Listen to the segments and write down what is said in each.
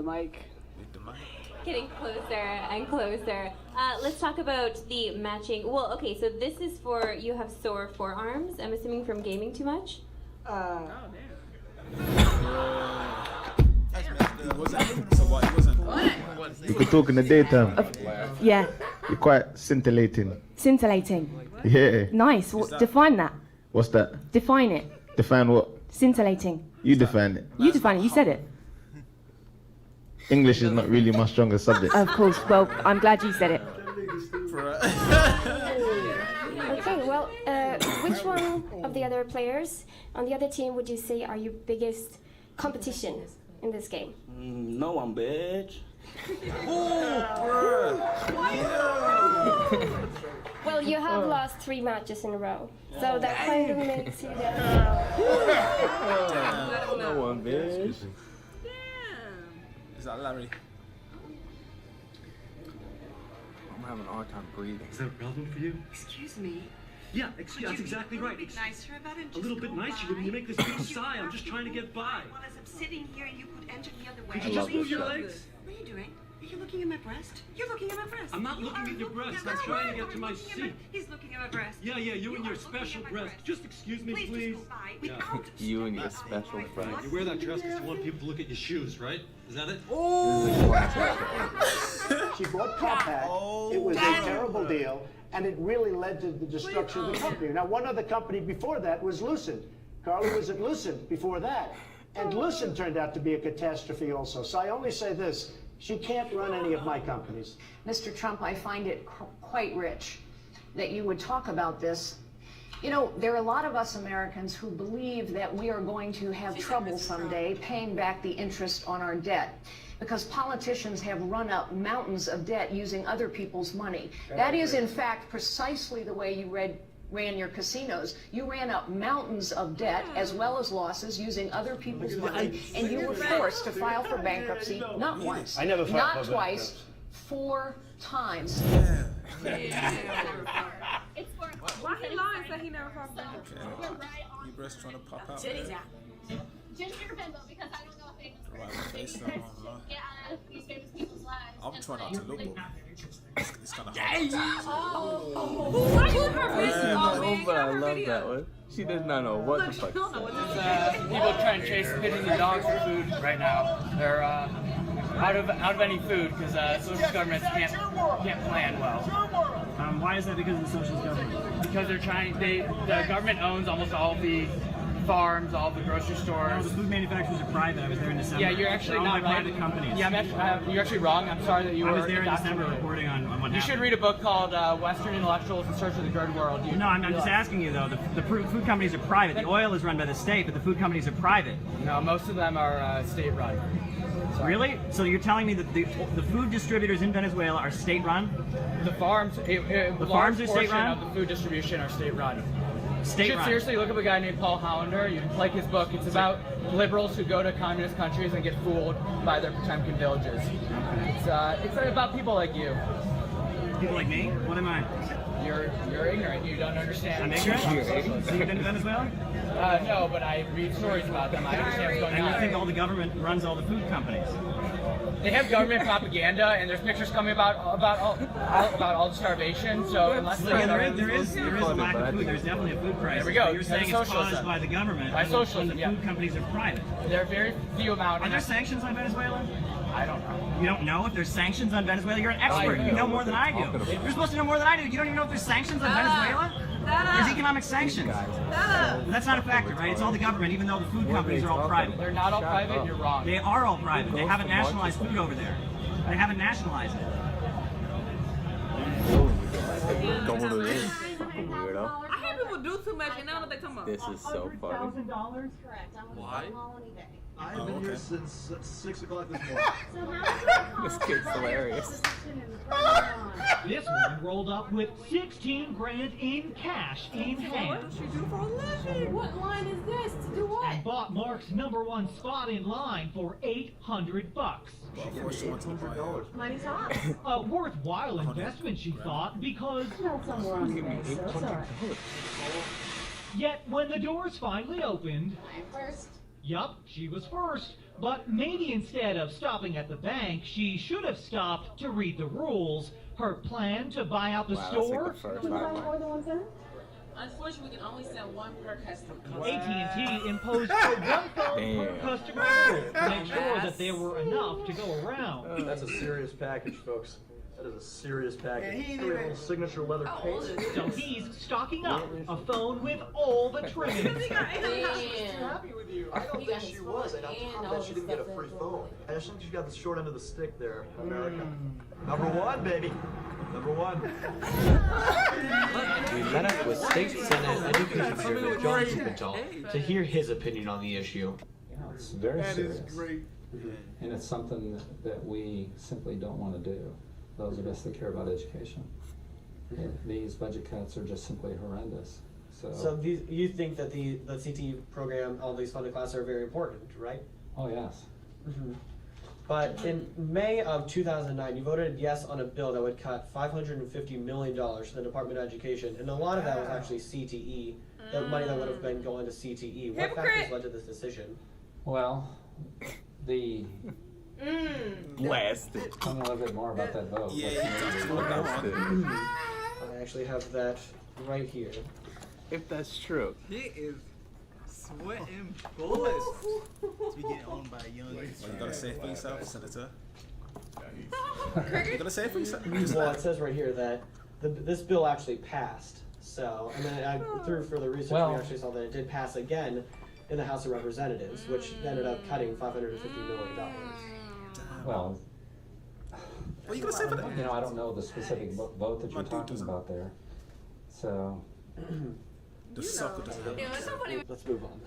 the mic. Getting closer and closer. Let's talk about the matching. Well, okay, so this is for, you have sore forearms, I'm assuming from gaming too much? Oh, You could talk in the daytime. yeah. You're quite scintillating. Scintillating. Yeah. Nice. Define that. What's that? Define it. Define what? Scintillating. You define it. You define it. You said it. English is not really my strongest subject. Of course. Well, I'm glad you said it. Okay, well, which one of the other players on the other team would you say are your biggest competition in this game? No one, bitch. Well, you have lost 3 matches in a row, so that kind of makes you the No one, bitch. Is that Larry? I'm having a hard time breathing. Is that relevant for you? Excuse me. Yeah, that's exactly right. A little bit nicer about it. A little bit nicer. You make this big sigh. I'm just trying to get by. Well, as I'm sitting here, you could enter the other way. Could you just move your legs? What are you doing? Are you looking at my breast? You're looking at my breast. I'm not looking at your breast. I'm trying to get to my seat. He's looking at my breast. Yeah, you and your special breast. Just excuse me, please. Just go by without You and your special breast. You wear that dress because you want people to look at your shoes, right? Is that it? She bought Compact. It was a terrible deal, and it really led to the destruction of the company. Now, one other company before that was Lucent. Carly was at Lucent before that, and Lucent turned out to be a catastrophe also. So I only say this, she can't run any of my companies. Mr. Trump, I find it quite rich that you would talk about this. You know, there are a lot of us Americans who believe that we are going to have trouble someday paying back the interest on our debt, because politicians have run up mountains of debt using other people's money. That is, in fact, precisely the way you ran your casinos. You ran up mountains of debt as well as losses using other people's money, and you were forced to file for bankruptcy not once, I never filed not for twice, bankruptcy. 4 times. Why he lying that he never talked about it? Your breast trying to pop out. Titties out. Just your bimbo, because I don't know if famous Right, get out of these famous people's lives. I'm trying not to look, but it's kind of hard. Why you her No, but I love that one. She does not know what the fuck. People trying to chase pigeons and dogs for food right now. They're out of any food because socialist governments can't plan well. Why is that because of the socialist government? Because they're trying. The government owns almost all the farms, all the grocery stores. No, the food manufacturers are private. I was there in December. Yeah, you're actually They're not owned by right. private companies. Yeah, you're actually wrong. I'm sorry that you were. I was there in December reporting on what happened. You should read a book called Western Intellectuals in Search of the Good World. No, I'm just asking you though. The food companies are private. The oil is run by the state, but the food companies are private. No, most of them are state-run. Really? So you're telling me that the food distributors in Venezuela are state-run? The farms, the farms are state-run? of the food distribution are state-run. You should State-run. seriously look up a guy named Paul Hollander. You like his book. It's about liberals who go to communist countries and get fooled by their Potemkin villages. It's about people like you. People like me? What am I? You're ignorant. You don't understand. I'm ignorant? So you've been to Venezuela? No, but I read stories about them. I understand what's going And on. you think all the government runs all the food companies? They have government propaganda, and there's pictures coming about all the starvation. So unless there is a lack of food. There's definitely a food crisis. There we go. But you're saying it's caused by the government. By socialism, when the food companies are private. There are very few amount. Are there sanctions on Venezuela? I don't know. You don't know if there's sanctions on Venezuela? You're an expert. You know more than I do. You're supposed to know more than I do. You don't even know if there's sanctions on Venezuela? There's economic sanctions. That's not a factor, right? It's all the government, even though the food companies are all private. They're not all private. You're wrong. They are all private. They haven't nationalized food over there. They haven't nationalized it. Going to this fucking weirdo. I hear people do too much and now what they come up. This is so funny. Correct. Why? I've been here since 6 o'clock this morning. This kid's hilarious. This one rolled up with 16 grand in cash in hand. What does she do for a living? What line is this? To do what? And bought Mark's #1 spot in line for $800. Money's hot. A worthwhile investment, she thought, because yet when the doors finally opened, First. yup, she was first. But maybe instead of stopping at the bank, she should have stopped to read the rules. Her plan to buy out the store? Unfortunately, we can only send one per customer. AT&T imposed a one phone per customer rule to make sure that there were enough to go around. That's a serious package, folks. That is a serious package. A little signature leather case. So he's stocking up a phone with all the trimmings. Happy with you. I don't think she was. And on top of that, she didn't get a free phone. I just think she got the short end of the stick there, America. Number one, baby. Number one. We met up with State Senate Education Secretary John Kupenthal to hear his opinion on the issue. It's very serious. That is great. And it's something that we simply don't want to do, those of us that care about education. These budget cuts are just simply horrendous. So you think that the CTE program, all these funded classes are very important, right? Oh, yes. But in May of 2009, you voted yes on a bill that would cut $550 million to the Department of Education, and a lot of that was actually CTE, the money that would have been going to CTE. What factors led to this decision? Well, the... Blasted. Tell me a little bit more about that vote. I actually have that right here. If that's true. He is sweating bullets to be getting owned by a young. You gotta say it for yourself, Senator. You gotta say it for yourself. Well, it says right here that this bill actually passed. So, and then through further research, we actually saw that it did pass again in the House of Representatives, which ended up cutting $550 million. Well, what are you gonna say for that? You know, I don't know the specific vote that you're talking about there. So... The sucker doesn't have Let's move on.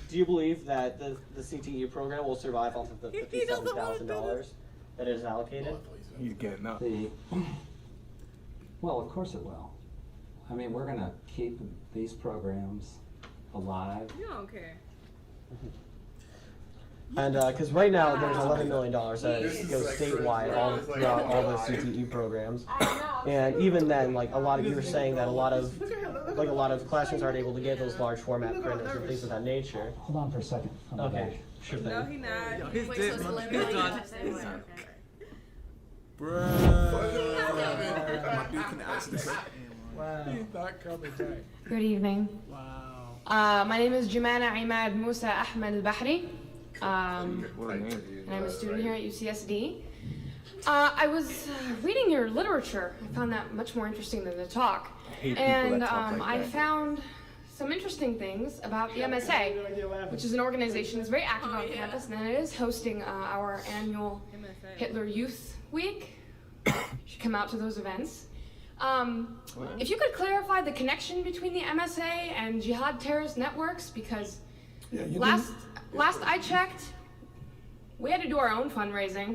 Do you believe that the CTE program will survive off of the $57,000 that is allocated? He's getting up. Well, of course it will. I mean, we're going to keep these programs alive. You don't care. And because right now there's $11 million that goes statewide all throughout all the CTE programs, and even then, like you were saying that a lot of classrooms aren't able to get those large format printers and things of that nature. Hold on for a second. Okay, sure thing. No, he not. His dick, he's done. My dude can answer this. Wow. He's not coming back. Good evening. Wow. My name is Jumana Imad Musa Ahmed Al-Bahri. And I'm a student here at UCSD. I was reading your literature. I found that much more interesting than the talk. And I found some interesting things about the MSA, which is an organization that's very active on campus, and it is hosting our annual Hitler Youth Week. You should come out to those events. If you could clarify the connection between the MSA and jihad terrorist networks, because last I checked, we had to do our own fundraising,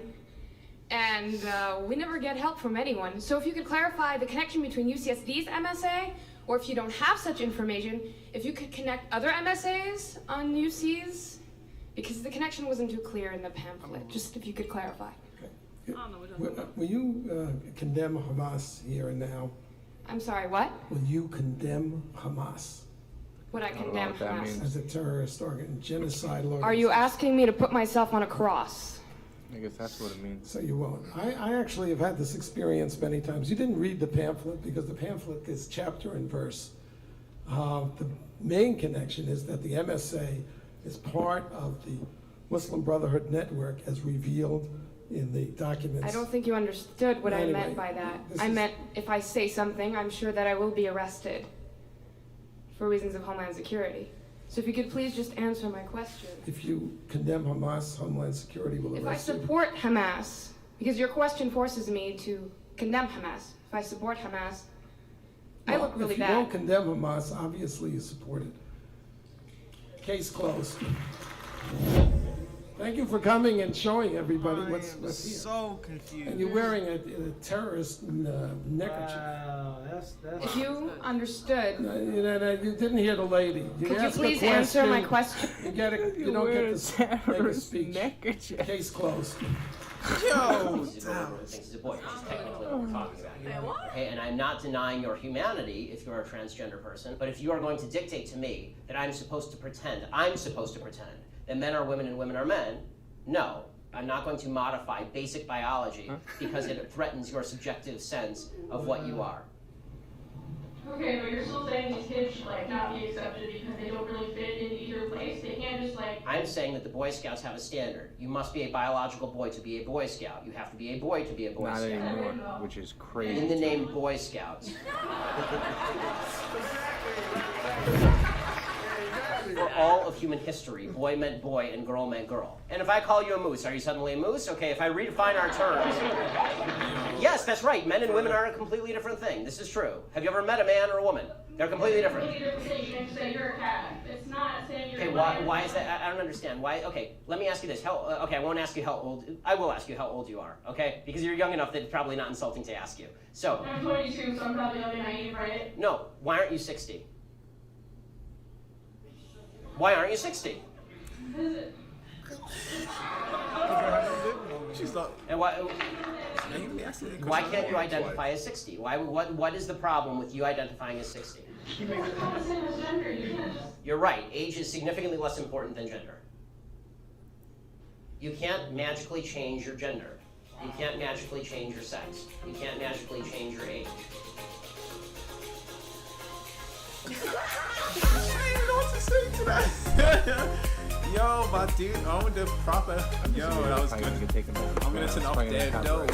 and we never get help from anyone. So if you could clarify the connection between UCSD's MSA, or if you don't have such information, if you could connect other MSAs on UC's, because the connection wasn't too clear in the pamphlet. Just if you could clarify. Will you condemn Hamas here and now? I'm sorry, what? Will you condemn Hamas? Would I condemn Hamas? As a terrorist genocide organization. Are you asking me to put myself on a cross? I guess that's what it means. So you won't. I actually have had this experience many times. You didn't read the pamphlet because the pamphlet is chapter and verse. The main connection is that the MSA is part of the Muslim Brotherhood Network as revealed in the documents. I don't think you understood what I meant by that. I meant if I say something, I'm sure that I will be arrested for reasons of Homeland Security. So if you could please just answer my question. If you condemn Hamas, Homeland Security will arrest you. If I support Hamas, because your question forces me to condemn Hamas. If I support Hamas, I look really bad. If you don't condemn Hamas, obviously you support it. Case closed. Thank you for coming and showing everybody what's here. So confused. And you're wearing a terrorist neckerchief. Wow, that's. If you understood. You didn't hear the lady. Could you please answer my question? You don't get to make a speech. Case closed. Yo! Okay, and I'm not denying your humanity if you're a transgender person, but if you are going to dictate to me that I'm supposed to pretend that men are women and women are men, no. I'm not going to modify basic biology because it threatens your subjective sense of what you are. Okay, but you're still saying these kids should like not be accepted because they don't really fit in either place. They can't just like. I'm saying that the Boy Scouts have a standard. You must be a biological boy to be a Boy Scout. You have to be a boy to be a Boy Not Scout. anymore, which is crazy. In the name Boy Scouts. For all of human history, boy meant boy and girl meant girl. And if I call you a moose, are you suddenly a moose? Okay, if I redefine our terms. Yes, that's right. Men and women are a completely different thing. This is true. Have you ever met a man or a woman? They're completely different. You can say you're a cat. It's not saying you're. Okay, why is that? I don't understand. Why? Okay, let me ask you this. Okay, I won't ask you how old. I will ask you how old you are. Okay, because you're young enough that it's probably not insulting to ask you. So. I'm 22, so I'm probably young and naive, right? No. Why aren't you 60? Why aren't you 60? She's not. And why can't you identify as 60? What is the problem with you identifying as 60? You're right. Age is significantly less important than gender. You can't magically change your gender. You can't magically change your sex. You can't magically change your age. I don't even know what to say to that. Yo, my dude, I'm the proper. Yo, that was good. I'm gonna turn off there, though.